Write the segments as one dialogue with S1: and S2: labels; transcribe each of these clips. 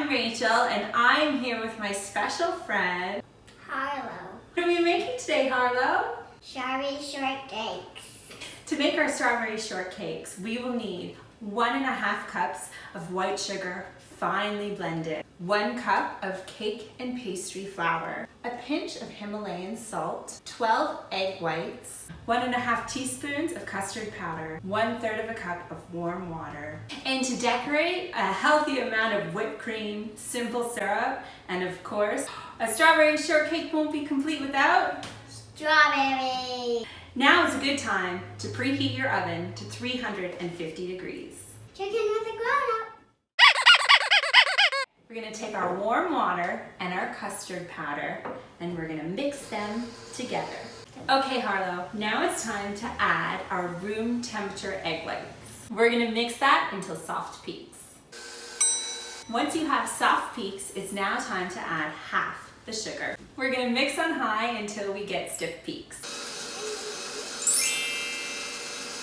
S1: I'm Rachel and I'm here with my special friend,
S2: Harlow.
S1: What are we making today, Harlow?
S2: Strawberry shortcakes.
S1: To make our strawberry shortcakes, we will need 1.5 cups of white sugar, finely blended, 1 cup of cake and pastry flour, a pinch of Himalayan salt, 12 egg whites, 1.5 teaspoons of custard powder, 1/3 of a cup of warm water. And to decorate, a healthy amount of whipped cream, simple syrup, and of course, a strawberry shortcake won't be complete without
S2: Strawberry.
S1: Now is a good time to preheat your oven to 350 degrees.
S2: Chicken with a grown-up.
S1: We're gonna take our warm water and our custard powder and we're gonna mix them together. Okay, Harlow, now it's time to add our room temperature egg whites. We're gonna mix that until soft peaks. Once you have soft peaks, it's now time to add half the sugar. We're gonna mix on high until we get stiff peaks.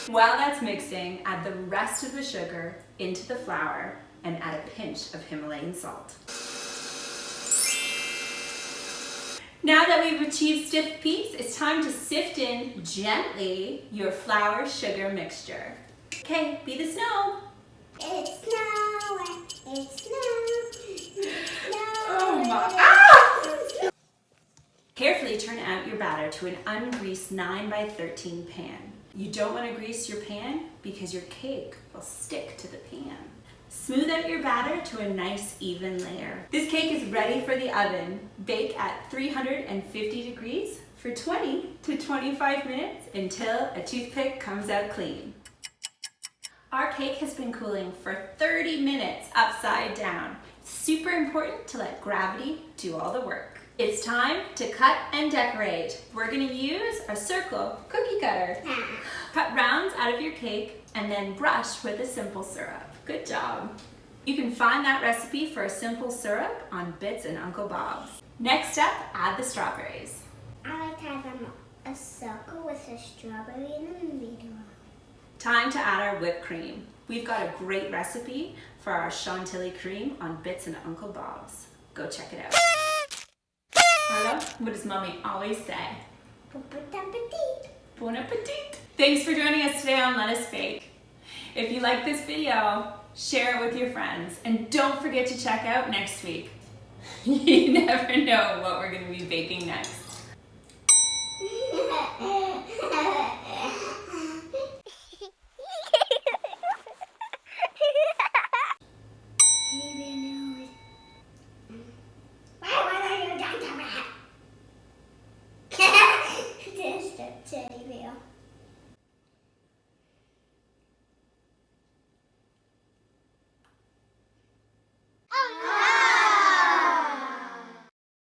S1: While that's mixing, add the rest of the sugar into the flour and add a pinch of Himalayan salt. Now that we've achieved stiff peaks, it's time to sift in gently your flour sugar mixture. Okay, be the snow.
S2: It's snowing. It's snowing.
S1: Oh my, ah! Carefully turn out your batter to an ungreased 9x13 pan. You don't want to grease your pan because your cake will stick to the pan. Smooth out your batter to a nice even layer. This cake is ready for the oven. Bake at 350 degrees for 20 to 25 minutes until a toothpick comes out clean. Our cake has been cooling for 30 minutes upside down. Super important to let gravity do all the work. It's time to cut and decorate. We're gonna use a circle cookie cutter. Cut rounds out of your cake and then brush with a simple syrup. Good job. You can find that recipe for a simple syrup on Bits and Uncle Bob's. Next up, add the strawberries.
S2: I like to have a circle with a strawberry in the middle.
S1: Time to add our whipped cream. We've got a great recipe for our chantilly cream on Bits and Uncle Bob's. Go check it out. Hello, what does Mommy always say?
S2: Bon appetit.
S1: Bon appetit. Thanks for joining us today on lettucebake. If you like this video, share it with your friends. And don't forget to check out next week. You never know what we're going to be baking next.